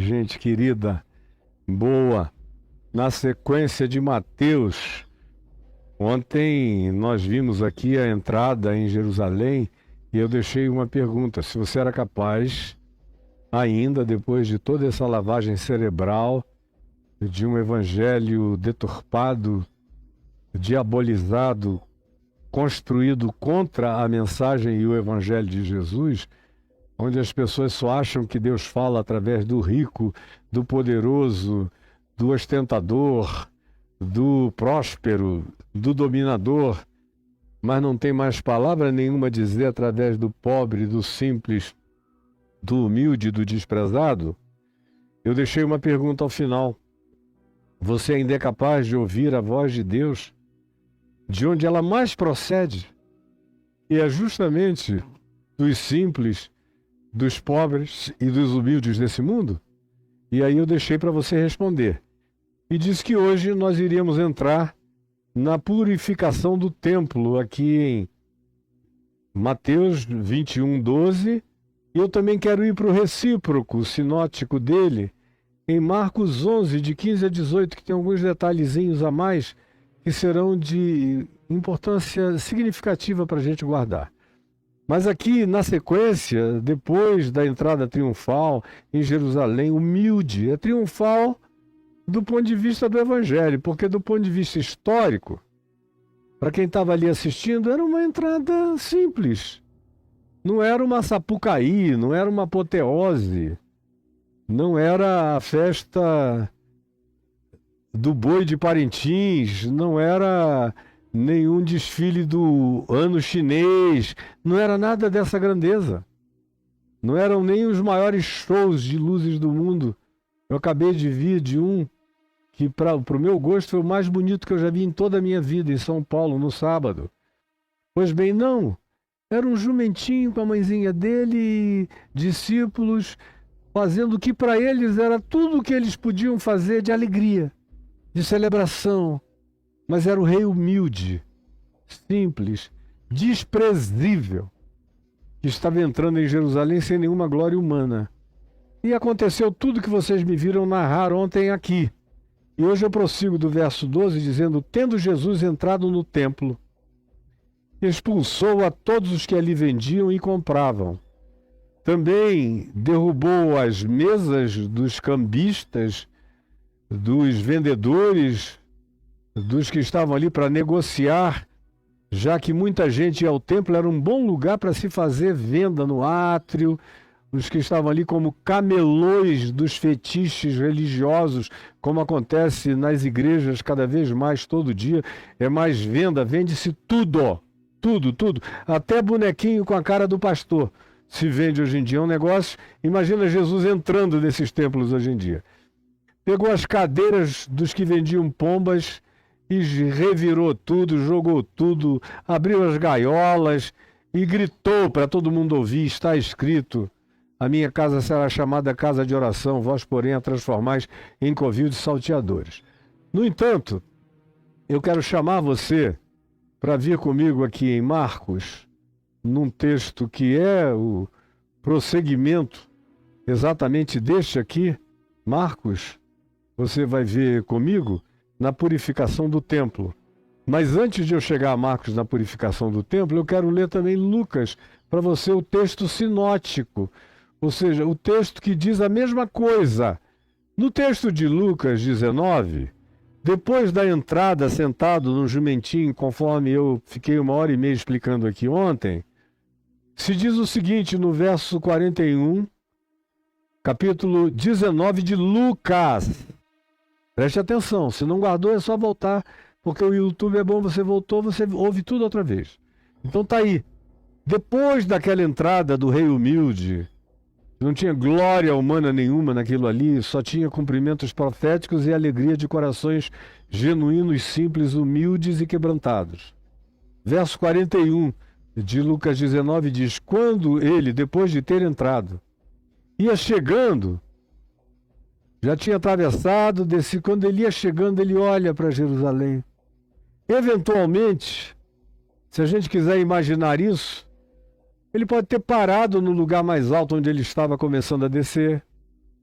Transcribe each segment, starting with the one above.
Gente querida, boa. Na sequência de Mateus, ontem nós vimos aqui a entrada em Jerusalém e eu deixei uma pergunta: se você era capaz, ainda depois de toda essa lavagem cerebral, de um evangelho deturpado, diabolizado, construído contra a mensagem e o evangelho de Jesus, onde as pessoas só acham que Deus fala através do rico, do poderoso, do ostentador, do próspero, do dominador, mas não tem mais palavra nenhuma a dizer através do pobre, do simples, do humilde, do desprezado. Eu deixei uma pergunta ao final: você ainda é capaz de ouvir a voz de Deus, de onde ela mais procede? E é justamente dos simples, dos pobres e dos humildes desse mundo? E aí eu deixei para você responder. E disse que hoje nós iríamos entrar na purificação do templo, aqui em Mateus 21:12. E eu também quero ir para o recíproco sinótico dele, em Marcos 11, de 15 a 18, que tem alguns detalhezinhos a mais que serão de importância significativa para a gente guardar. Mas aqui, na sequência, depois da entrada triunfal em Jerusalém, humilde, é triunfal do ponto de vista do Evangelho, porque do ponto de vista histórico, para quem estava ali assistindo, era uma entrada simples. Não era uma Sapucaí, não era uma apoteose, não era a festa do boi de Parintins, não era nenhum desfile do ano chinês, não era nada dessa grandeza. Não eram nem os maiores shows de luzes do mundo. Eu acabei de vir de um que, para o meu gosto, foi o mais bonito que eu já vi em toda a minha vida, em São Paulo, no sábado. Pois bem, não. Era um jumentinho com a mãezinha dele, discípulos, fazendo o que para eles era tudo o que eles podiam fazer de alegria, de celebração. Mas era o rei humilde, simples, desprezível, que estava entrando em Jerusalém sem nenhuma glória humana. E aconteceu tudo que vocês me viram narrar ontem aqui. E hoje eu prossigo do verso 12, dizendo: tendo Jesus entrado no templo, expulsou a todos os que ali vendiam e compravam. Também derrubou as mesas dos cambistas, dos vendedores, dos que estavam ali para negociar, já que muita gente ia ao templo, era um bom lugar para se fazer venda no átrio. Os que estavam ali como camelões dos fetiches religiosos, como acontece nas igrejas cada vez mais, todo dia, é mais venda, vende-se tudo, tudo, até bonequinho com a cara do pastor se vende hoje em dia. É um negócio, imagina Jesus entrando nesses templos hoje em dia. Pegou as cadeiras dos que vendiam pombas e revirou tudo, jogou tudo, abriu as gaiolas e gritou para todo mundo ouvir: está escrito, a minha casa será chamada casa de oração, vós, porém, a transformais em covil de salteadores. No entanto, eu quero chamar você para vir comigo aqui em Marcos, num texto que é o prosseguimento exatamente deste aqui. Marcos, você vai ver comigo na purificação do templo. Mas antes de eu chegar a Marcos na purificação do templo, eu quero ler também Lucas, para você, o texto sinótico, ou seja, o texto que diz a mesma coisa. No texto de Lucas 19, depois da entrada sentado num jumentinho, conforme eu fiquei 1h30 explicando aqui ontem, se diz o seguinte no verso 41, capítulo 19 de Lucas. Preste atenção, se não guardou é só voltar, porque o YouTube é bom, você voltou, você ouve tudo outra vez. Então tá aí. Depois daquela entrada do rei humilde, não tinha glória humana nenhuma naquilo ali, só tinha cumprimentos proféticos e alegria de corações genuínos, simples, humildes e quebrantados. Verso 41 de Lucas 19 diz: quando ele, depois de ter entrado, ia chegando, já tinha atravessado, quando ele ia chegando, ele olha para Jerusalém. Eventualmente, se a gente quiser imaginar isso, ele pode ter parado no lugar mais alto onde ele estava começando a descer.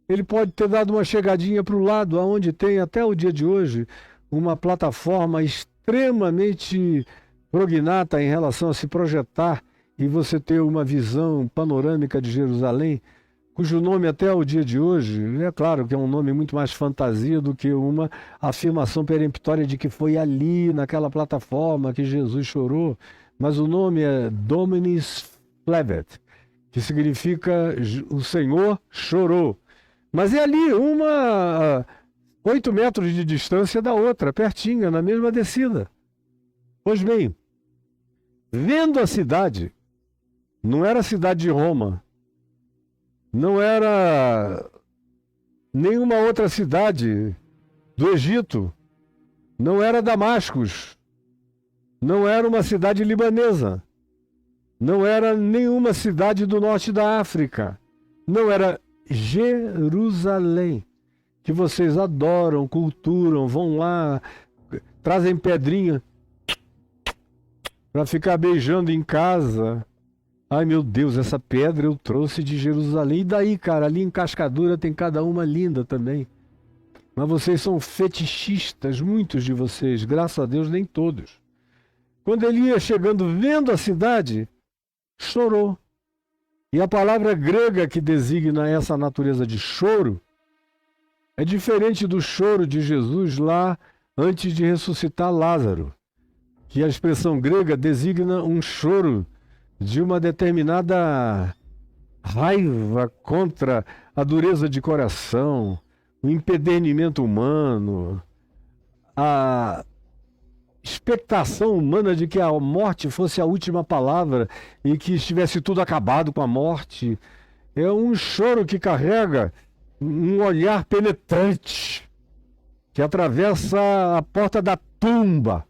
Ele pode ter dado uma chegadinha para o lado, aonde tem até o dia de hoje uma plataforma extremamente prognata em relação a se projetar e você ter uma visão panorâmica de Jerusalém, cujo nome até o dia de hoje, é claro que é um nome muito mais fantasia do que uma afirmação peremptória de que foi ali, naquela plataforma, que Jesus chorou, mas o nome é Dominus Flevit, que significa o Senhor chorou. Mas é ali, 8 metros de distância da outra, pertinho, na mesma descida. Pois bem, vendo a cidade, não era a cidade de Roma, não era nenhuma outra cidade do Egito, não era Damascus, não era uma cidade libanesa, não era nenhuma cidade do norte da África, não era Jerusalém, que vocês adoram, culturam, vão lá, trazem pedrinha para ficar beijando em casa. Ai, meu Deus, essa pedra eu trouxe de Jerusalém. E daí, cara, ali em Cascadura tem cada uma linda também. Mas vocês são fetichistas, muitos de vocês, graças a Deus, nem todos. Quando ele ia chegando, vendo a cidade, chorou. E a palavra grega que designa essa natureza de choro é diferente do choro de Jesus lá antes de ressuscitar Lázaro, que a expressão grega designa um choro de uma determinada raiva contra a dureza de coração, o empedernimento humano, a expectação humana de que a morte fosse a última palavra e que estivesse tudo acabado com a morte. É um choro que carrega um olhar penetrante, que atravessa a porta da tumba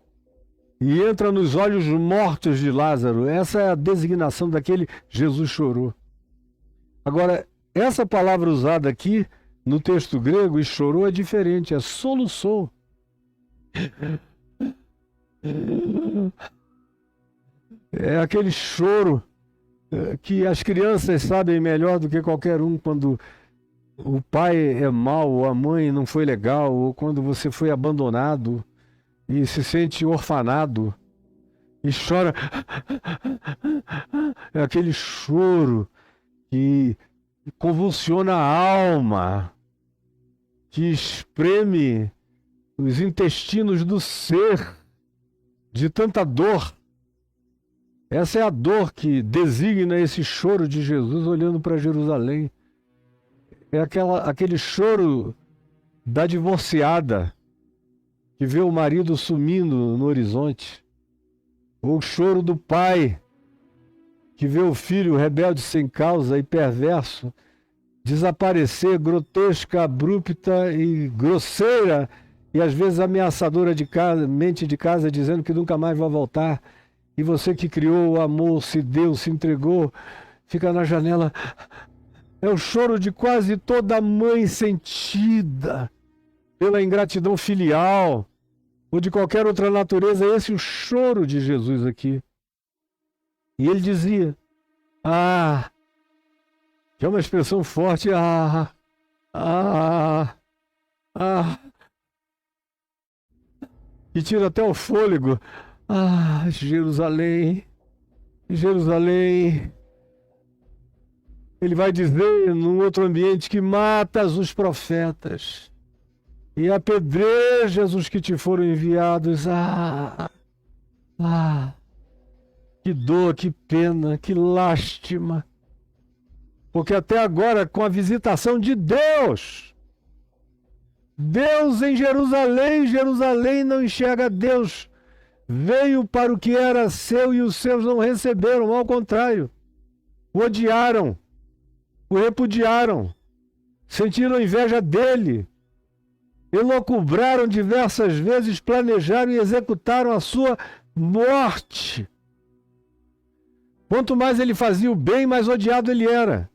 e entra nos olhos mortos de Lázaro. Essa é a designação daquele Jesus chorou. Agora, essa palavra usada aqui no texto grego, e chorou, é diferente, é soluçou. É aquele choro que as crianças sabem melhor do que qualquer um quando o pai é mau, ou a mãe não foi legal, ou quando você foi abandonado e se sente orfanado e chora. É aquele choro que convulsiona a alma, que espreme os intestinos do ser de tanta dor. Essa é a dor que designa esse choro de Jesus olhando para Jerusalém. É aquele choro da divorciada que vê o marido sumindo no horizonte. Ou o choro do pai que vê o filho rebelde sem causa e perverso desaparecer, grotesca, abrupta e grosseira e às vezes ameaçadora mente de casa, dizendo que nunca mais vai voltar. E você que criou, amou, se deu, se entregou, fica na janela. É o choro de quase toda mãe sentida pela ingratidão filial ou de qualquer outra natureza. Esse é o choro de Jesus aqui. E ele dizia, que é uma expressão forte, que tira até o fôlego. Jerusalém, Jerusalém. Ele vai dizer num outro ambiente que matas os profetas e apedrejas os que te foram enviados. Que dor, que pena, que lástima. Porque até agora, com a visitação de Deus em Jerusalém, Jerusalém não enxerga Deus. Veio para o que era seu e os seus não receberam, ao contrário. O odiaram, o repudiaram, sentiram inveja dele, elucubraram diversas vezes, planejaram e executaram a sua morte. Quanto mais ele fazia o bem, mais odiado ele era.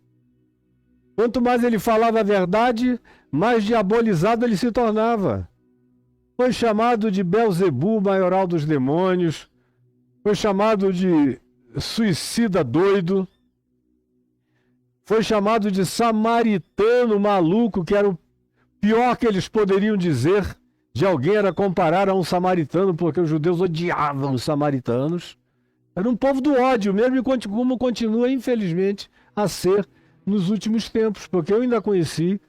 Quanto mais ele falava a verdade, mais diabolizado ele se tornava. Foi chamado de Belzebu, maioral dos demônios. Foi chamado de suicida doido. Foi chamado de samaritano maluco, que era o pior que eles poderiam dizer de alguém, era comparar a um samaritano, porque os judeus odiavam os samaritanos. Era um povo do ódio mesmo, e como continua, infelizmente, a ser nos últimos tempos, porque eu ainda conheci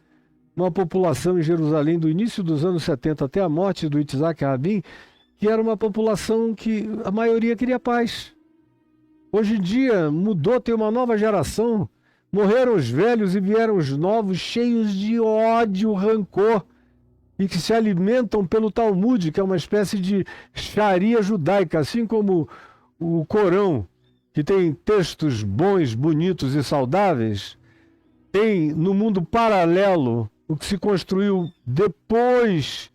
uma população em Jerusalém do início dos anos 70 até a morte do Itzhak Rabin, que era uma população que a maioria queria paz. Hoje em dia mudou, tem uma nova geração, morreram os velhos e vieram os novos, cheios de ódio, rancor, e que se alimentam pelo Talmud, que é uma espécie de sharia judaica, assim como o Corão, que tem textos bons, bonitos e saudáveis. Tem no mundo paralelo o que se construiu depois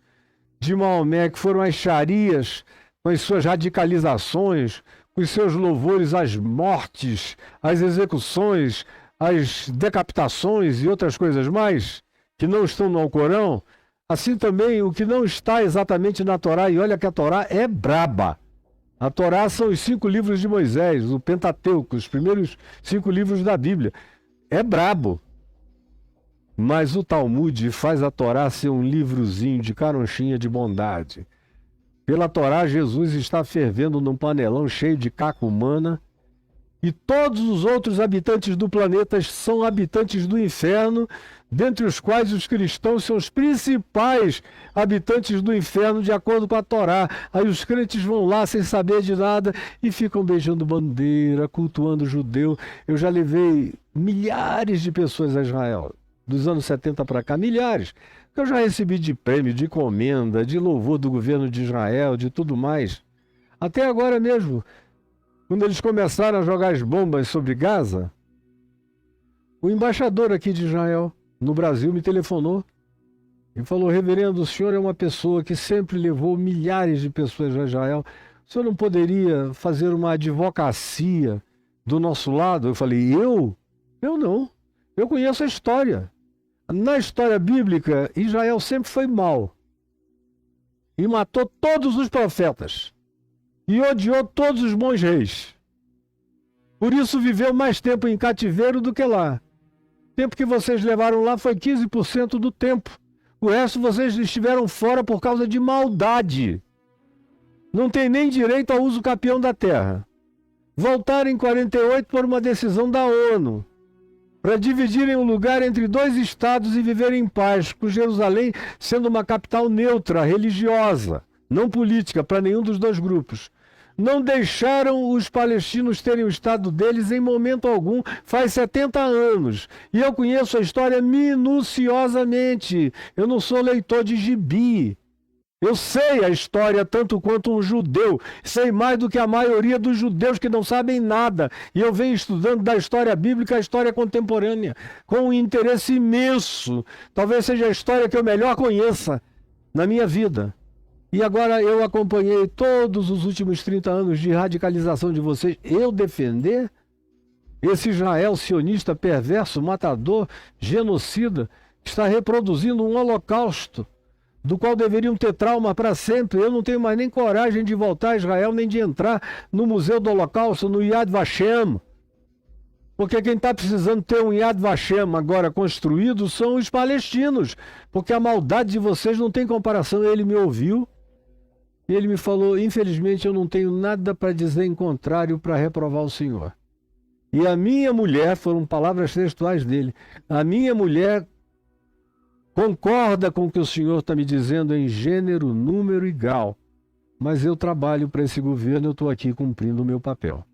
de Maomé, que foram as sharias, com as suas radicalizações, com os seus louvores às mortes, às execuções, às decapitações e outras coisas mais, que não estão no Alcorão. Assim também o que não está exatamente na Torá, e olha que a Torá é braba. A Torá são os 5 livros de Moisés, o Pentateuco, os primeiros 5 livros da Bíblia. É brabo. Mas o Talmud faz a Torá ser um livrozinho de caronchinha de bondade. Pela Torá, Jesus está fervendo num panelão cheio de caca humana, e todos os outros habitantes do planeta são habitantes do inferno, dentre os quais os cristãos são os principais habitantes do inferno, de acordo com a Torá. Aí os crentes vão lá sem saber de nada e ficam beijando bandeira, cultuando judeu. Eu já levei milhares de pessoas a Israel, dos anos 70 para cá, milhares. Eu já recebi de prêmio, de comenda, de louvor do governo de Israel, de tudo mais. Até agora mesmo, quando eles começaram a jogar as bombas sobre Gaza, o embaixador aqui de Israel, no Brasil, me telefonou e falou: reverendo, o senhor é uma pessoa que sempre levou milhares de pessoas a Israel. O senhor não poderia fazer uma advocacia do nosso lado? Eu falei: eu? Eu não. Eu conheço a história. Na história bíblica, Israel sempre foi mau e matou todos os profetas e odiou todos os bons reis. Por isso viveu mais tempo em cativeiro do que lá. O tempo que vocês levaram lá foi 15% do tempo. O resto vocês estiveram fora por causa de maldade. Não tem nem direito ao uso capião da terra. Voltaram em 48 por uma decisão da ONU, para dividirem o lugar entre 2 estados e viverem em paz, com Jerusalém sendo uma capital neutra, religiosa, não política, para nenhum dos 2 grupos. Não deixaram os palestinos terem o estado deles em momento algum, faz 70 anos. E eu conheço a história minuciosamente. Eu não sou leitor de gibi. Eu sei a história tanto quanto um judeu. Sei mais do que a maioria dos judeus que não sabem nada. E eu venho estudando da história bíblica a história contemporânea, com um interesse imenso. Talvez seja a história que eu melhor conheça na minha vida. E agora eu acompanhei todos os últimos 30 anos de radicalização de vocês. Eu defender esse Israel sionista perverso, matador, genocida, que está reproduzindo um holocausto, do qual deveriam ter trauma para sempre. Eu não tenho mais nem coragem de voltar a Israel, nem de entrar no Museu do Holocausto, no Yad Vashem. Porque quem está precisando ter um Yad Vashem agora construído são os palestinos. Porque a maldade de vocês não tem comparação. Ele me ouviu e ele me falou: infelizmente eu não tenho nada para dizer em contrário para reprovar o senhor. E a minha mulher, foram palavras textuais dele, a minha mulher concorda com o que o senhor está me dizendo em gênero, número e grau. Mas eu trabalho para esse governo, eu estou aqui cumprindo o meu papel.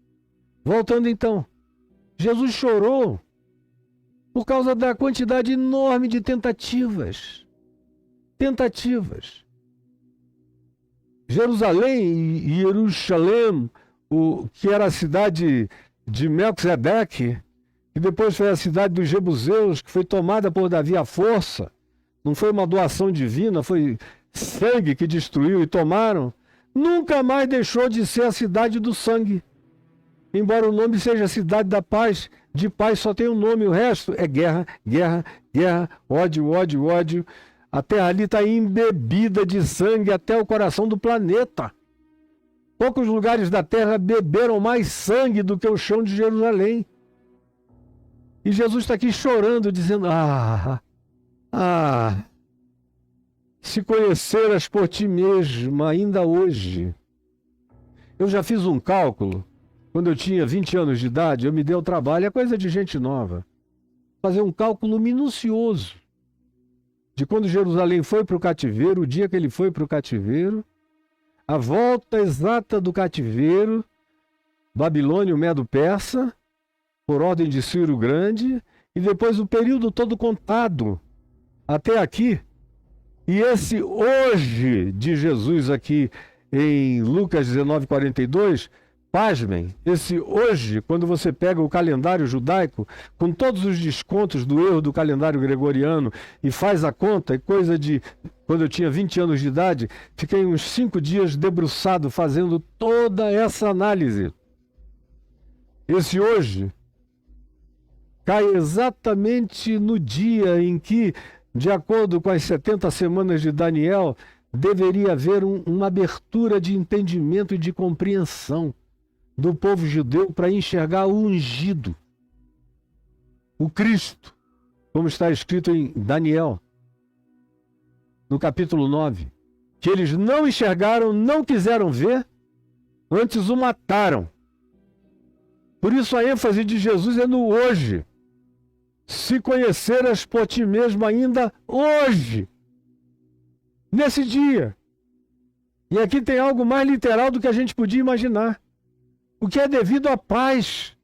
Voltando então, Jesus chorou por causa da quantidade enorme de tentativas. Jerusalém e Jerusalém, que era a cidade de Melquisedeque, que depois foi a cidade dos Jebuseus, que foi tomada por Davi à força. Não foi uma doação divina, foi sangue que destruiu e tomaram. Nunca mais deixou de ser a cidade do sangue. Embora o nome seja cidade da paz, de paz só tem um nome, o resto é guerra, guerra, guerra, ódio, ódio, ódio. A terra ali está embebida de sangue até o coração do planeta. Poucos lugares da terra beberam mais sangue do que o chão de Jerusalém. E Jesus está aqui chorando, dizendo, se conheceras por ti mesma ainda hoje. Eu já fiz um cálculo, quando eu tinha 20 anos de idade, eu me dei o trabalho, é coisa de gente nova, fazer um cálculo minucioso de quando Jerusalém foi para o cativeiro, o dia que ele foi para o cativeiro, a volta exata do cativeiro, Babilônia, Medo-Persa, por ordem de Ciro o Grande, e depois o período todo contado até aqui. E esse hoje de Jesus aqui em Lucas 19:42, pasmem, esse hoje, quando você pega o calendário judaico, com todos os descontos do erro do calendário gregoriano e faz a conta, é coisa de... Quando eu tinha 20 anos de idade, fiquei uns 5 dias debruçado fazendo toda essa análise. Esse hoje cai exatamente no dia em que, de acordo com as 70 semanas de Daniel, deveria haver uma abertura de entendimento e de compreensão do povo judeu para enxergar o ungido, o Cristo, como está escrito em Daniel, no capítulo 9, que eles não enxergaram, não quiseram ver, antes o mataram. Por isso a ênfase de Jesus é no hoje. Se conheceras por ti mesmo ainda hoje, nesse dia. E aqui tem algo mais literal do que a gente podia imaginar. O que é devido à paz.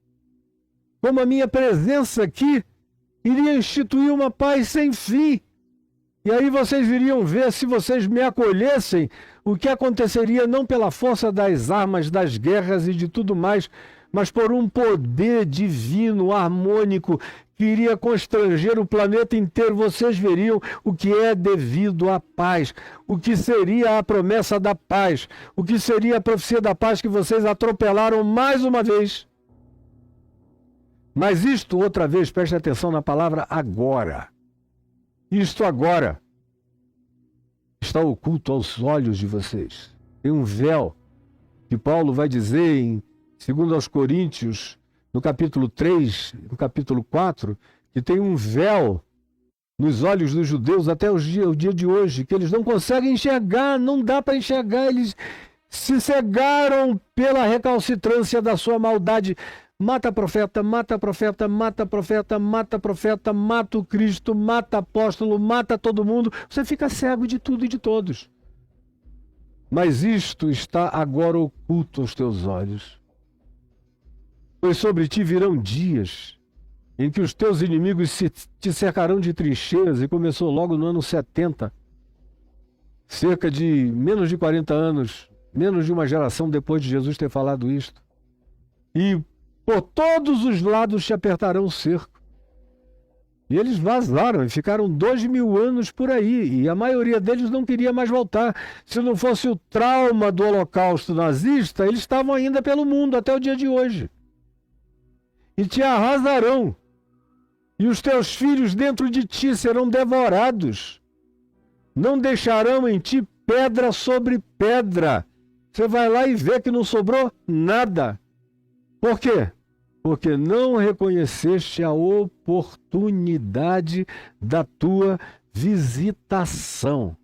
Como a minha presença aqui iria instituir uma paz sem fim. E aí vocês iriam ver, se vocês me acolhessem, o que aconteceria não pela força das armas, das guerras e de tudo mais, mas por um poder divino, harmônico, que iria constranger o planeta inteiro. Vocês veriam o que é devido à paz, o que seria a promessa da paz, o que seria a profecia da paz que vocês atropelaram mais uma vez. Mas isto, outra vez, preste atenção na palavra agora. Isto agora está oculto aos olhos de vocês. Tem um véu que Paulo vai dizer em 2 aos Coríntios, no capítulo 3, no capítulo 4, que tem um véu nos olhos dos judeus até o dia de hoje, que eles não conseguem enxergar, não dá para enxergar, eles se cegaram pela recalcitrância da sua maldade. Mata profeta, mata profeta, mata profeta, mata profeta, mata o Cristo, mata apóstolo, mata todo mundo. Você fica cego de tudo e de todos. Mas isto está agora oculto aos teus olhos. Pois sobre ti virão dias em que os teus inimigos te cercarão de trincheiras, e começou logo no ano 70, cerca de menos de 40 anos, menos de uma geração depois de Jesus ter falado isto. E por todos os lados te apertarão o cerco. E eles vazaram e ficaram 2000 anos por aí, e a maioria deles não queria mais voltar. Se não fosse o trauma do Holocausto nazista, eles estavam ainda pelo mundo até o dia de hoje. E te arrasarão, e os teus filhos dentro de ti serão devorados. Não deixarão em ti pedra sobre pedra. Você vai lá e vê que não sobrou nada. Por quê? Porque não reconheceste a oportunidade da tua visitação.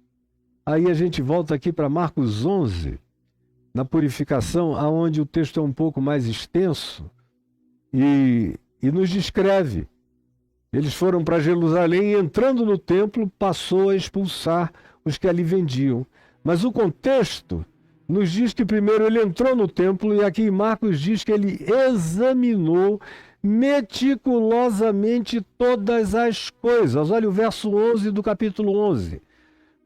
Aí a gente volta aqui para Marcos 11, na purificação, aonde o texto é um pouco mais extenso, e nos descreve. Eles foram para Jerusalém e, entrando no templo, passou a expulsar os que ali vendiam. Mas o contexto nos diz que primeiro ele entrou no templo, e aqui em Marcos diz que ele examinou meticulosamente todas as coisas. Olha o verso 11 do capítulo 11.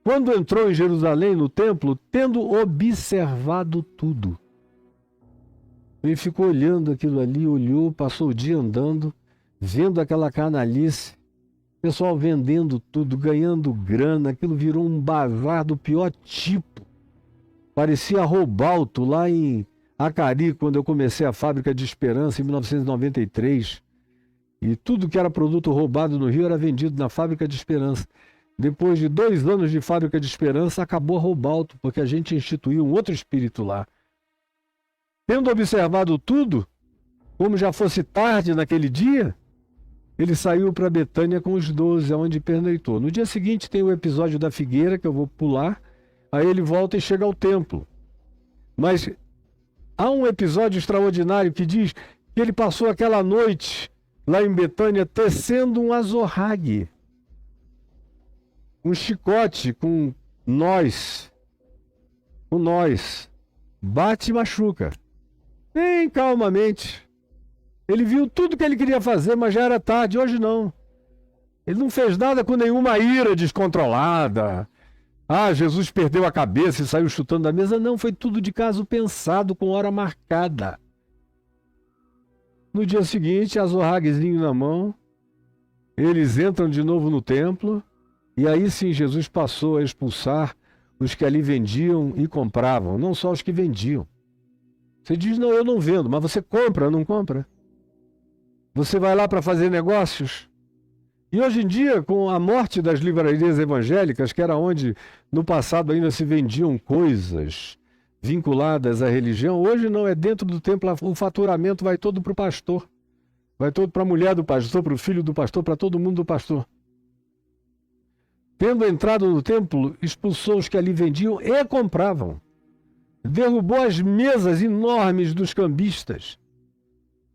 Quando entrou em Jerusalém, no templo, tendo observado tudo. Ele ficou olhando aquilo ali, olhou, passou o dia andando, vendo aquela canalice, pessoal vendendo tudo, ganhando grana, aquilo virou um bazar do pior tipo. Parecia Roubalto lá em Acari, quando eu comecei a Fábrica de Esperança em 1993. E tudo que era produto roubado no Rio era vendido na Fábrica de Esperança. Depois de 2 anos de Fábrica de Esperança, acabou Roubalto, porque a gente instituiu um outro espírito lá. Tendo observado tudo, como já fosse tarde naquele dia, ele saiu para Betânia com os 12, onde pernoitou. No dia seguinte tem o episódio da figueira, que eu vou pular, aí ele volta e chega ao templo. Mas há um episódio extraordinário que diz que ele passou aquela noite lá em Betânia tecendo um azorrague, um chicote com nós, bate e machuca, bem calmamente. Ele viu tudo que ele queria fazer, mas já era tarde. Hoje não. Ele não fez nada com nenhuma ira descontrolada. Ah, Jesus perdeu a cabeça e saiu chutando da mesa. Não, foi tudo de caso pensado, com hora marcada. No dia seguinte, azorraguezinho na mão, eles entram de novo no templo, e aí sim Jesus passou a expulsar os que ali vendiam e compravam, não só os que vendiam. Você diz, não, eu não vendo, mas você compra, não compra? Você vai lá para fazer negócios? E hoje em dia, com a morte das livrarias evangélicas, que era onde no passado ainda se vendiam coisas vinculadas à religião, hoje não, é dentro do templo, o faturamento vai todo para o pastor. Vai todo para a mulher do pastor, para o filho do pastor, para todo mundo do pastor. Tendo entrado no templo, expulsou os que ali vendiam e compravam. Derrubou as mesas enormes dos cambistas.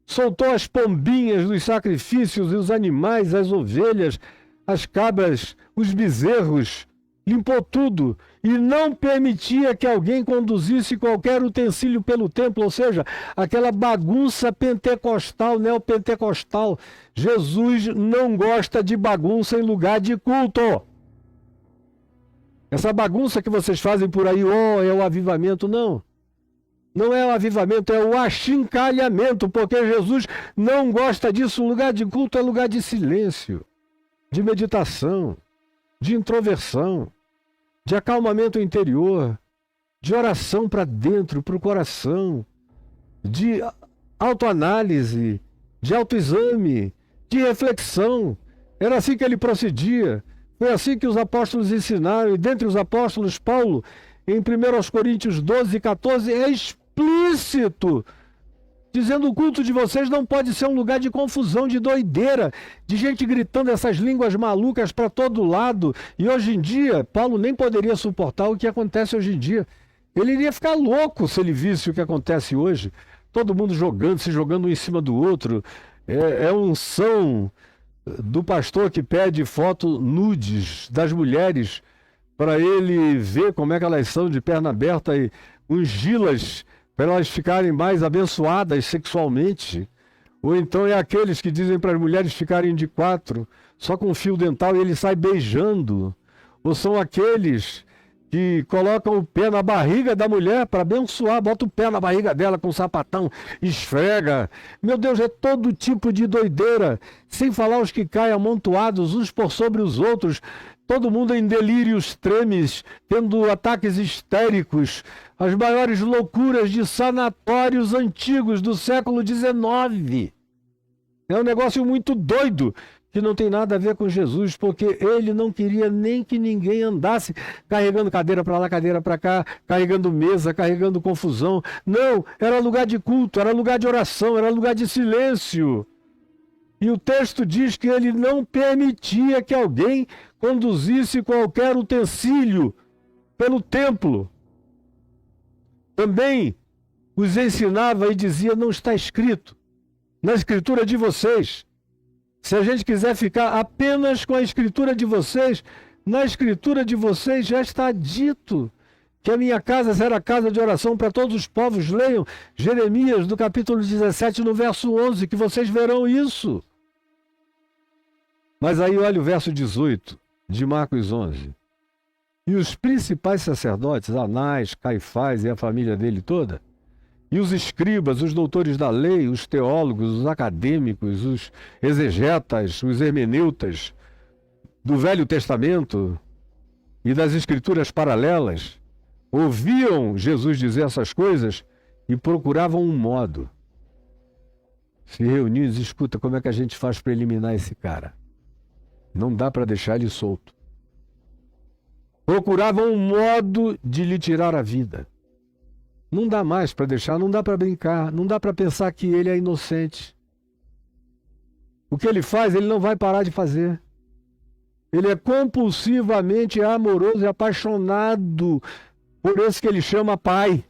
Soltou as pombinhas dos sacrifícios e os animais, as ovelhas, as cabras, os bezerros. Limpou tudo e não permitia que alguém conduzisse qualquer utensílio pelo templo, ou seja, aquela bagunça pentecostal, neopentecostal. Jesus não gosta de bagunça em lugar de culto. Essa bagunça que vocês fazem por aí, é o avivamento, não. Não é o avivamento, é o achincalhamento, porque Jesus não gosta disso. O lugar de culto é lugar de silêncio, de meditação, de introversão, de acalmamento interior, de oração para dentro, para o coração, de autoanálise, de autoexame, de reflexão. Era assim que ele procedia. Foi assim que os apóstolos ensinaram, e dentre os apóstolos, Paulo, em 1 Coríntios 12, 14, é explícito, dizendo: o culto de vocês não pode ser um lugar de confusão, de doideira, de gente gritando essas línguas malucas para todo lado. E hoje em dia, Paulo nem poderia suportar o que acontece hoje em dia. Ele iria ficar louco se ele visse o que acontece hoje. Todo mundo se jogando um em cima do outro. É unção do pastor que pede foto nudes das mulheres para ele ver como é que elas são de perna aberta e ungi-las para elas ficarem mais abençoadas sexualmente. Ou então é aqueles que dizem para as mulheres ficarem de 4, só com fio dental, e ele sai beijando. Ou são aqueles que colocam o pé na barriga da mulher para abençoar, bota o pé na barriga dela com um sapatão, esfrega. Meu Deus, é todo tipo de doideira, sem falar os que caem amontoados uns por sobre os outros, todo mundo em delírios tremes, tendo ataques histéricos, as maiores loucuras de sanatórios antigos do século XIX. É um negócio muito doido, que não tem nada a ver com Jesus, porque ele não queria nem que ninguém andasse carregando cadeira para lá, cadeira para cá, carregando mesa, carregando confusão. Não, era lugar de culto, era lugar de oração, era lugar de silêncio. E o texto diz que ele não permitia que alguém conduzisse qualquer utensílio pelo templo. Também os ensinava e dizia: não está escrito na escritura de vocês. Se a gente quiser ficar apenas com a escritura de vocês, na escritura de vocês já está dito que a minha casa será casa de oração para todos os povos. Leiam Jeremias, no capítulo 17, no verso 11, que vocês verão isso. Mas aí olha o verso 18 de Marcos 11. E os principais sacerdotes, Anás, Caifás e a família dele toda, e os escribas, os doutores da lei, os teólogos, os acadêmicos, os exegetas, os hermeneutas do Velho Testamento e das escrituras paralelas, ouviam Jesus dizer essas coisas e procuravam um modo. Se reuniam e diziam: escuta, como é que a gente faz para eliminar esse cara? Não dá para deixar ele solto. Procuravam um modo de lhe tirar a vida. Não dá mais para deixar, não dá para brincar, não dá para pensar que ele é inocente. O que ele faz, ele não vai parar de fazer. Ele é compulsivamente amoroso e apaixonado por esse que ele chama Pai.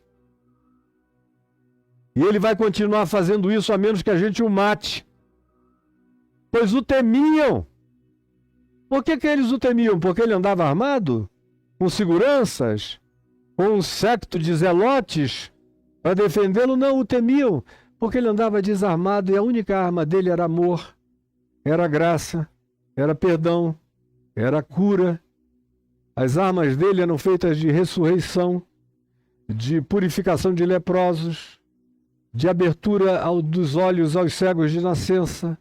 E ele vai continuar fazendo isso a menos que a gente o mate. Pois o temiam. Por que eles o temiam? Porque ele andava armado? Com seguranças? Com um séquito de zelotes? Para defendê-lo? Não, o temiam. Porque ele andava desarmado e a única arma dele era amor, era graça, era perdão, era cura. As armas dele eram feitas de ressurreição, de purificação de leprosos, de abertura dos olhos aos cegos de nascença,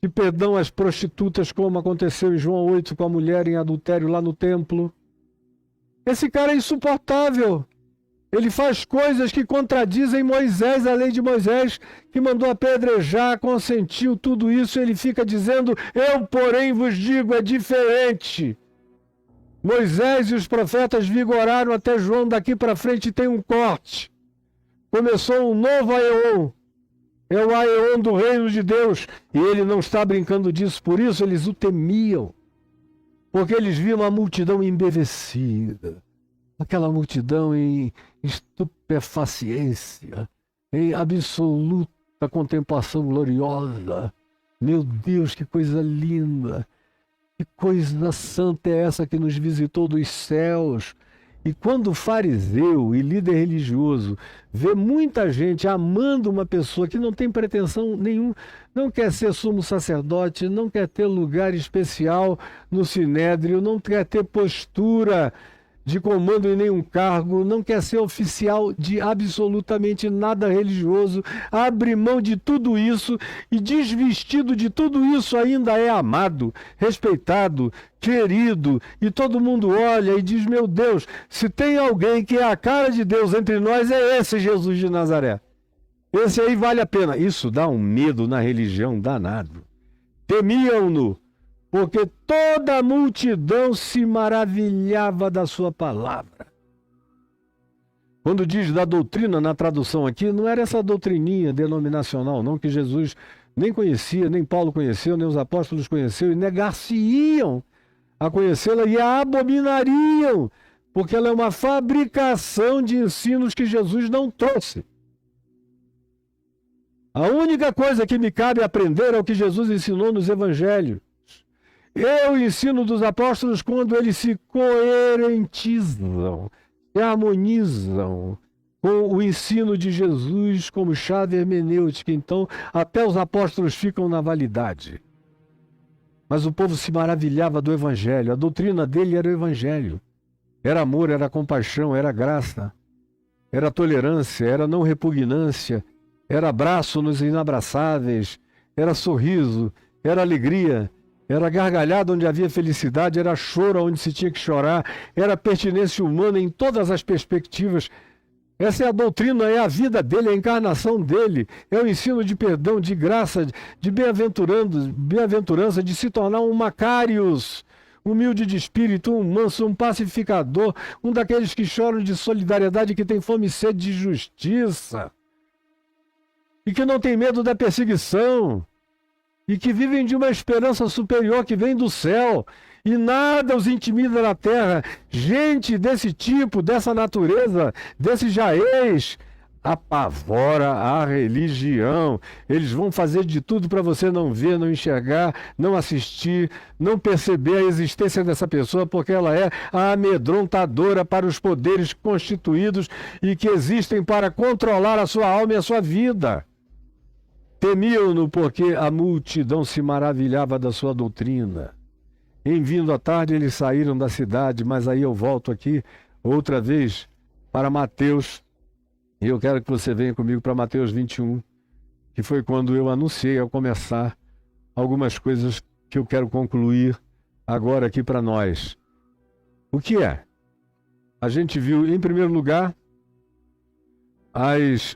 de perdão às prostitutas, como aconteceu em João 8 com a mulher em adultério lá no templo. Esse cara é insuportável. Ele faz coisas que contradizem Moisés, a lei de Moisés, que mandou apedrejar, consentiu tudo isso. Ele fica dizendo, eu, porém, vos digo, é diferente. Moisés e os profetas vigoraram até João, daqui para frente tem um corte. Começou um novo Aeon. É o Aeon do reino de Deus. E ele não está brincando disso. Por isso eles o temiam. Porque eles viam a multidão embevecida. Aquela multidão em estupefaciência. Em absoluta contemplação gloriosa. Meu Deus, que coisa linda. Que coisa santa é essa que nos visitou dos céus. E quando o fariseu e líder religioso vê muita gente amando uma pessoa que não tem pretensão nenhuma, não quer ser sumo sacerdote, não quer ter lugar especial no sinédrio, não quer ter postura de comando em nenhum cargo, não quer ser oficial de absolutamente nada religioso, abre mão de tudo isso e desvestido de tudo isso ainda é amado, respeitado, querido, e todo mundo olha e diz, meu Deus, se tem alguém que é a cara de Deus entre nós, é esse Jesus de Nazaré. Esse aí vale a pena. Isso dá um medo na religião danado. Temiam-no, porque toda a multidão se maravilhava da sua palavra. Quando diz da doutrina na tradução aqui, não era essa doutrininha denominacional, não, que Jesus nem conhecia, nem Paulo conheceu, nem os apóstolos conheceu, e negar-se-iam a conhecê-la e a abominariam, porque ela é uma fabricação de ensinos que Jesus não trouxe. A única coisa que me cabe aprender é o que Jesus ensinou nos evangelhos. Eu ensino dos apóstolos quando eles se coerentizam, se harmonizam com o ensino de Jesus como chave hermenêutica. Então, até os apóstolos ficam na validade. Mas o povo se maravilhava do evangelho. A doutrina dele era o evangelho. Era amor, era compaixão, era graça, era tolerância, era não repugnância, era abraço nos inabraçáveis, era sorriso, era alegria, era gargalhada onde havia felicidade, era choro onde se tinha que chorar, era pertinência humana em todas as perspectivas. Essa é a doutrina, é a vida dele, é a encarnação dele, é o ensino de perdão, de graça, de bem-aventurança, de se tornar um Macários, humilde de espírito, um manso, um pacificador, um daqueles que choram de solidariedade, que tem fome e sede de justiça, e que não tem medo da perseguição, e que vivem de uma esperança superior que vem do céu, e nada os intimida na terra. Gente desse tipo, dessa natureza, desse jaez, apavora a religião. Eles vão fazer de tudo para você não ver, não enxergar, não assistir, não perceber a existência dessa pessoa, porque ela é a amedrontadora para os poderes constituídos e que existem para controlar a sua alma e a sua vida. Temiam-no porque a multidão se maravilhava da sua doutrina. Em vindo à tarde, eles saíram da cidade, mas aí eu volto aqui outra vez para Mateus, e eu quero que você venha comigo para Mateus 21, que foi quando eu anunciei ao começar algumas coisas que eu quero concluir agora aqui para nós. O que é? A gente viu, em primeiro lugar,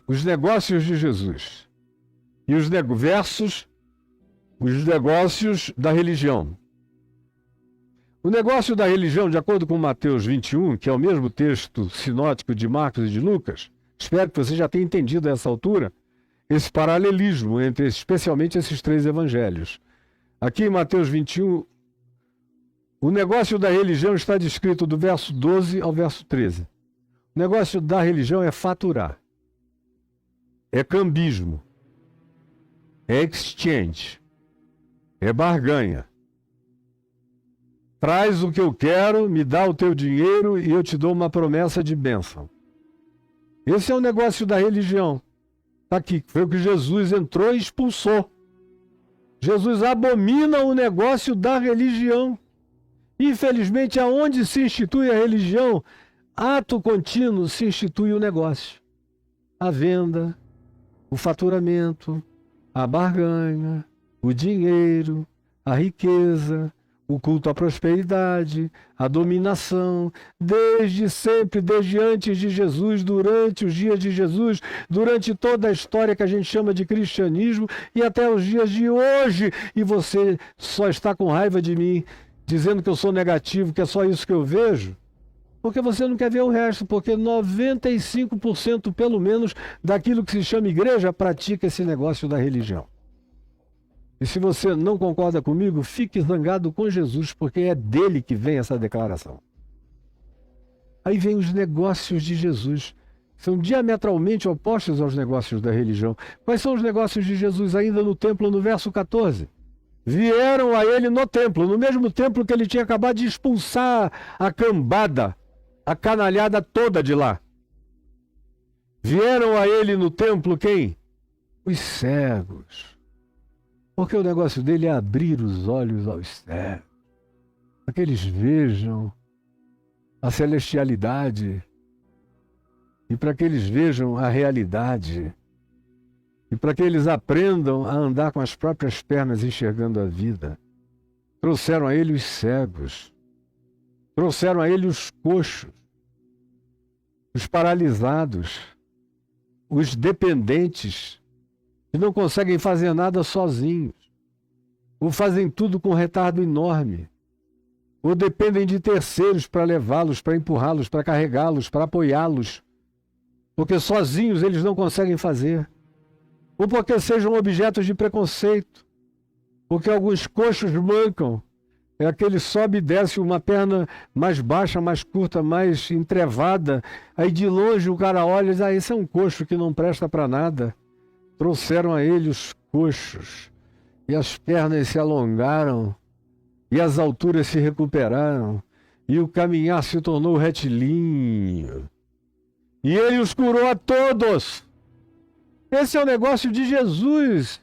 os negócios de Jesus. E os negócios da religião. O negócio da religião, de acordo com Mateus 21, que é o mesmo texto sinótico de Marcos e de Lucas, espero que você já tenha entendido a essa altura, esse paralelismo entre especialmente esses três evangelhos. Aqui em Mateus 21, o negócio da religião está descrito do verso 12 ao verso 13. O negócio da religião é faturar, é cambismo, é exchange, é barganha. Traz o que eu quero, me dá o teu dinheiro e eu te dou uma promessa de bênção. Esse é o negócio da religião. Está aqui, foi o que Jesus entrou e expulsou. Jesus abomina o negócio da religião. Infelizmente, aonde se institui a religião, ato contínuo se institui o negócio. A venda, o faturamento, a barganha, o dinheiro, a riqueza, o culto à prosperidade, a dominação, desde sempre, desde antes de Jesus, durante os dias de Jesus, durante toda a história que a gente chama de cristianismo e até os dias de hoje. E você só está com raiva de mim, dizendo que eu sou negativo, que é só isso que eu vejo, porque você não quer ver o resto, porque 95% pelo menos daquilo que se chama igreja pratica esse negócio da religião. E se você não concorda comigo, fique zangado com Jesus, porque é dele que vem essa declaração. Aí vem os negócios de Jesus. São diametralmente opostos aos negócios da religião. Quais são os negócios de Jesus ainda no templo, no verso 14? Vieram a ele no templo, no mesmo templo que ele tinha acabado de expulsar a cambada, a canalhada toda de lá. Vieram a ele no templo quem? Os cegos. Porque o negócio dele é abrir os olhos aos cegos, para que eles vejam a celestialidade e para que eles vejam a realidade e para que eles aprendam a andar com as próprias pernas enxergando a vida. Trouxeram a ele os cegos, trouxeram a ele os coxos, os paralisados, os dependentes, que não conseguem fazer nada sozinhos, ou fazem tudo com retardo enorme, ou dependem de terceiros para levá-los, para empurrá-los, para carregá-los, para apoiá-los, porque sozinhos eles não conseguem fazer, ou porque sejam objetos de preconceito, porque alguns coxos mancam, é aquele sobe e desce, uma perna mais baixa, mais curta, mais entrevada, aí de longe o cara olha e diz, esse é um coxo que não presta para nada. Trouxeram a ele os coxos, e as pernas se alongaram, e as alturas se recuperaram, e o caminhar se tornou retilíneo. E ele os curou a todos. Esse é o negócio de Jesus,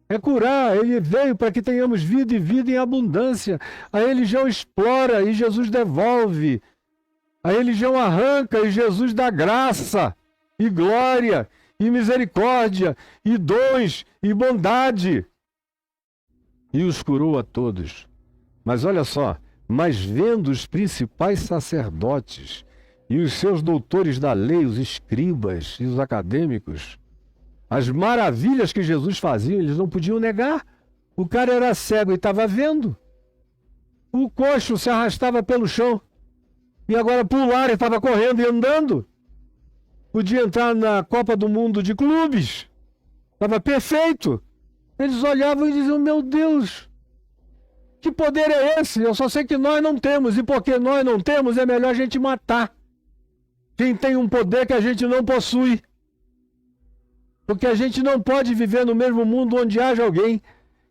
é curar. Ele veio para que tenhamos vida e vida em abundância. A religião explora e Jesus devolve. A religião arranca e Jesus dá graça e glória e misericórdia, e dons, e bondade. E os curou a todos. Mas olha só, mas vendo os principais sacerdotes e os seus doutores da lei, os escribas e os acadêmicos, as maravilhas que Jesus fazia, eles não podiam negar. O cara era cego e estava vendo. O coxo se arrastava pelo chão. E agora pular e estava correndo e andando. Podia entrar na Copa do Mundo de clubes. Estava perfeito. Eles olhavam e diziam, meu Deus, que poder é esse? Eu só sei que nós não temos. E porque nós não temos, é melhor a gente matar quem tem um poder que a gente não possui. Porque a gente não pode viver no mesmo mundo onde haja alguém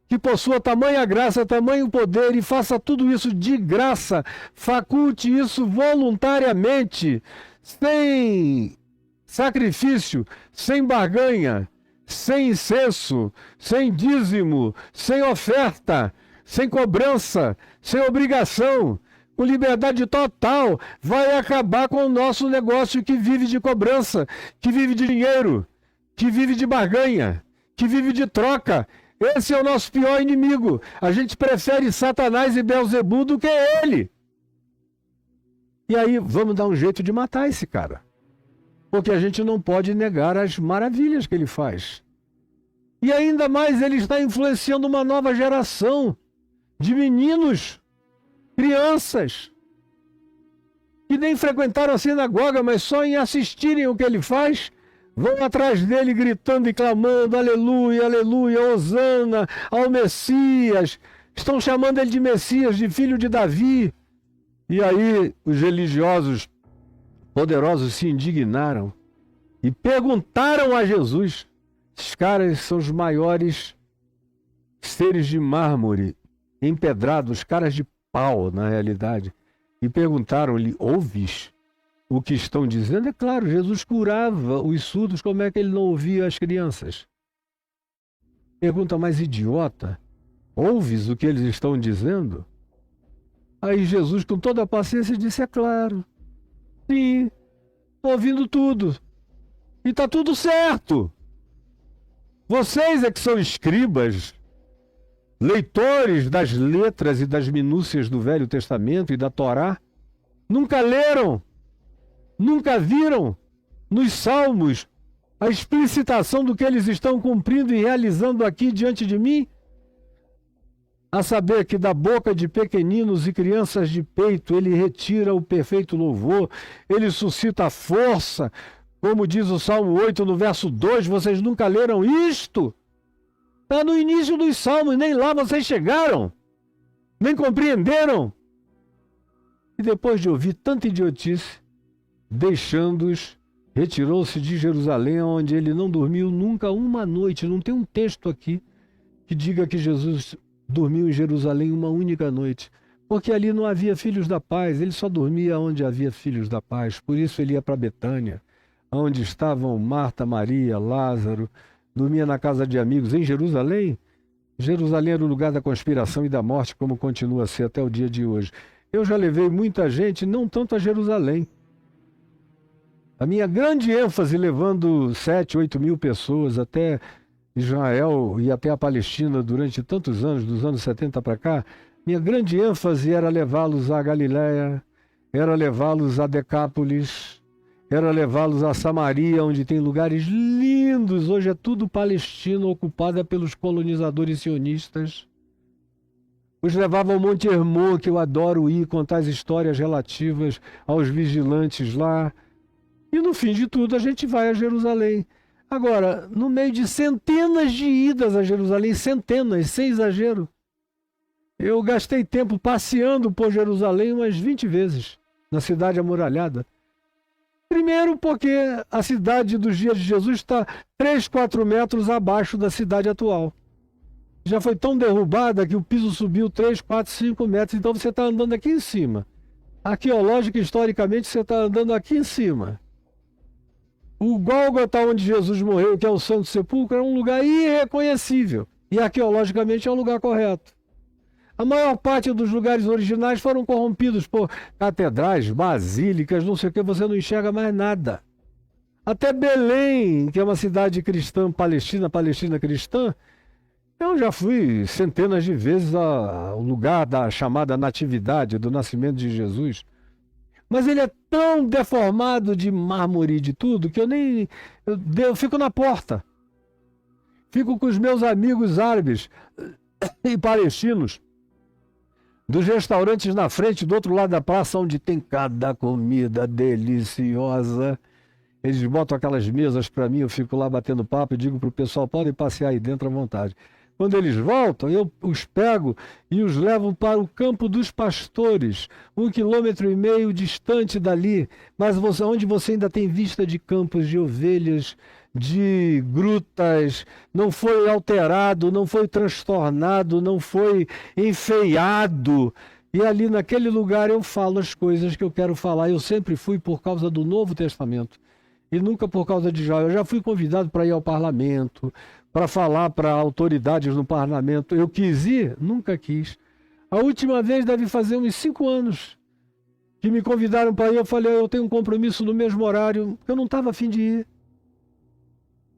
que possua tamanha graça, tamanho poder e faça tudo isso de graça. Faculte isso voluntariamente, sem sacrifício, sem barganha, sem incenso, sem dízimo, sem oferta, sem cobrança, sem obrigação, com liberdade total. Vai acabar com o nosso negócio que vive de cobrança, que vive de dinheiro, que vive de barganha, que vive de troca. Esse é o nosso pior inimigo. A gente prefere Satanás e Belzebu do que ele. E aí, vamos dar um jeito de matar esse cara. Porque a gente não pode negar as maravilhas que ele faz. E ainda mais, ele está influenciando uma nova geração de meninos, crianças, que nem frequentaram a sinagoga, mas só em assistirem o que ele faz, Vão atrás dele gritando e clamando, aleluia, aleluia, hosana ao Messias. Estão chamando ele de Messias, de filho de Davi. E aí os religiosos poderosos se indignaram e perguntaram a Jesus. Esses caras são os maiores seres de mármore, empedrados, caras de pau na realidade. E perguntaram-lhe, ouves o que estão dizendo? É claro, Jesus curava os surdos, como é que ele não ouvia as crianças? Pergunta mais idiota, ouves o que eles estão dizendo? Aí Jesus, com toda a paciência, disse, é claro, sim, estou ouvindo tudo, e está tudo certo. Vocês é que são escribas, leitores das letras e das minúcias do Velho Testamento e da Torá, nunca leram, nunca viram nos Salmos a explicitação do que eles estão cumprindo e realizando aqui diante de mim? A saber que da boca de pequeninos e crianças de peito ele retira o perfeito louvor, ele suscita a força, como diz o Salmo 8 no verso 2, vocês nunca leram isto? Está no início dos Salmos, nem lá vocês chegaram, nem compreenderam. E depois de ouvir tanta idiotice, deixando-os, retirou-se de Jerusalém, onde ele não dormiu nunca uma noite. Não tem um texto aqui que diga que Jesus dormiu em Jerusalém uma única noite, porque ali não havia filhos da paz, ele só dormia onde havia filhos da paz. Por isso ele ia para Betânia, onde estavam Marta, Maria, Lázaro, dormia na casa de amigos. Em Jerusalém, Jerusalém era o lugar da conspiração e da morte, como continua a ser até o dia de hoje. Eu já levei muita gente, não tanto a Jerusalém. A minha grande ênfase levando 7, 8 mil pessoas até Israel e até a Palestina durante tantos anos, dos anos 70 para cá, minha grande ênfase era levá-los à Galiléia, era levá-los a Decápolis, era levá-los a Samaria, onde tem lugares lindos. Hoje é tudo Palestina ocupada pelos colonizadores sionistas. Os levava ao Monte Hermon, que eu adoro ir, contar as histórias relativas aos vigilantes lá. E no fim de tudo a gente vai a Jerusalém. Agora, no meio de centenas de idas a Jerusalém, centenas, sem exagero, eu gastei tempo passeando por Jerusalém umas 20 vezes, na cidade amuralhada. Primeiro porque a cidade dos dias de Jesus está 3, 4 metros abaixo da cidade atual. Já foi tão derrubada que o piso subiu 3, 4, 5 metros, então você está andando aqui em cima. Arqueológica e historicamente você está andando aqui em cima. O Gólgota, onde Jesus morreu, que é o Santo Sepulcro, é um lugar irreconhecível. E arqueologicamente é um lugar correto. A maior parte dos lugares originais foram corrompidos por catedrais, basílicas, não sei o que, você não enxerga mais nada. Até Belém, que é uma cidade cristã, palestina cristã, eu já fui centenas de vezes ao lugar da chamada natividade, do nascimento de Jesus. Mas ele é tão deformado de mármore e de tudo que eu fico na porta. Fico com os meus amigos árabes e palestinos dos restaurantes na frente, do outro lado da praça, onde tem cada comida deliciosa. Eles botam aquelas mesas para mim, eu fico lá batendo papo e digo para o pessoal, podem passear aí dentro à vontade. Quando eles voltam, eu os pego e os levo para o campo dos pastores, 1,5 km distante dali, mas onde você ainda tem vista de campos de ovelhas, de grutas, não foi alterado, não foi transtornado, não foi enfeiado. E ali naquele lugar eu falo as coisas que eu quero falar. Eu sempre fui por causa do Novo Testamento e nunca por causa de Israel. Eu já fui convidado para ir ao parlamento, para falar para autoridades no parlamento. Eu quis ir? Nunca quis. A última vez deve fazer uns 5 anos que me convidaram para ir. Eu falei, eu tenho um compromisso no mesmo horário. Eu não estava a fim de ir.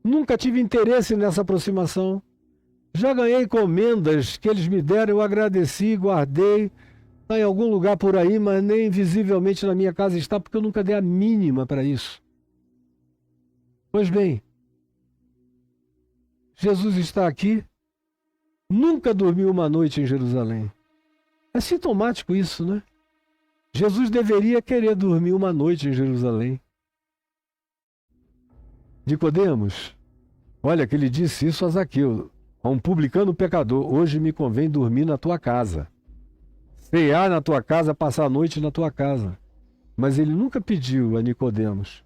Nunca tive interesse nessa aproximação. Já ganhei comendas que eles me deram, eu agradeci, guardei. Está em algum lugar por aí, mas nem visivelmente na minha casa está, porque eu nunca dei a mínima para isso. Pois bem, Jesus está aqui, nunca dormiu uma noite em Jerusalém. É sintomático isso, né? Jesus deveria querer dormir uma noite em Jerusalém. Nicodemos, olha que ele disse isso a Zaqueu, a um publicano pecador: hoje me convém dormir na tua casa, cear na tua casa, passar a noite na tua casa. Mas ele nunca pediu a Nicodemos,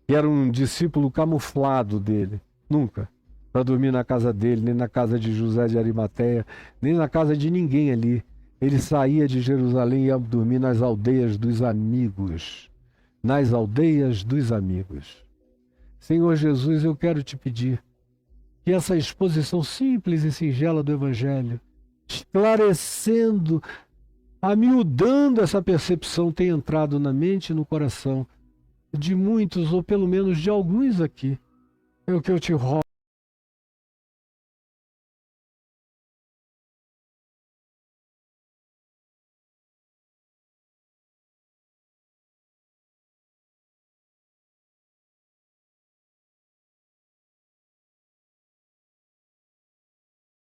que era um discípulo camuflado dele, nunca, para dormir na casa dele, nem na casa de José de Arimateia, nem na casa de ninguém ali. Ele saía de Jerusalém e ia dormir nas aldeias dos amigos. Nas aldeias dos amigos. Senhor Jesus, eu quero te pedir que essa exposição simples e singela do Evangelho, esclarecendo, amiudando essa percepção, tenha entrado na mente e no coração de muitos, ou pelo menos de alguns aqui. É o que eu te rogo.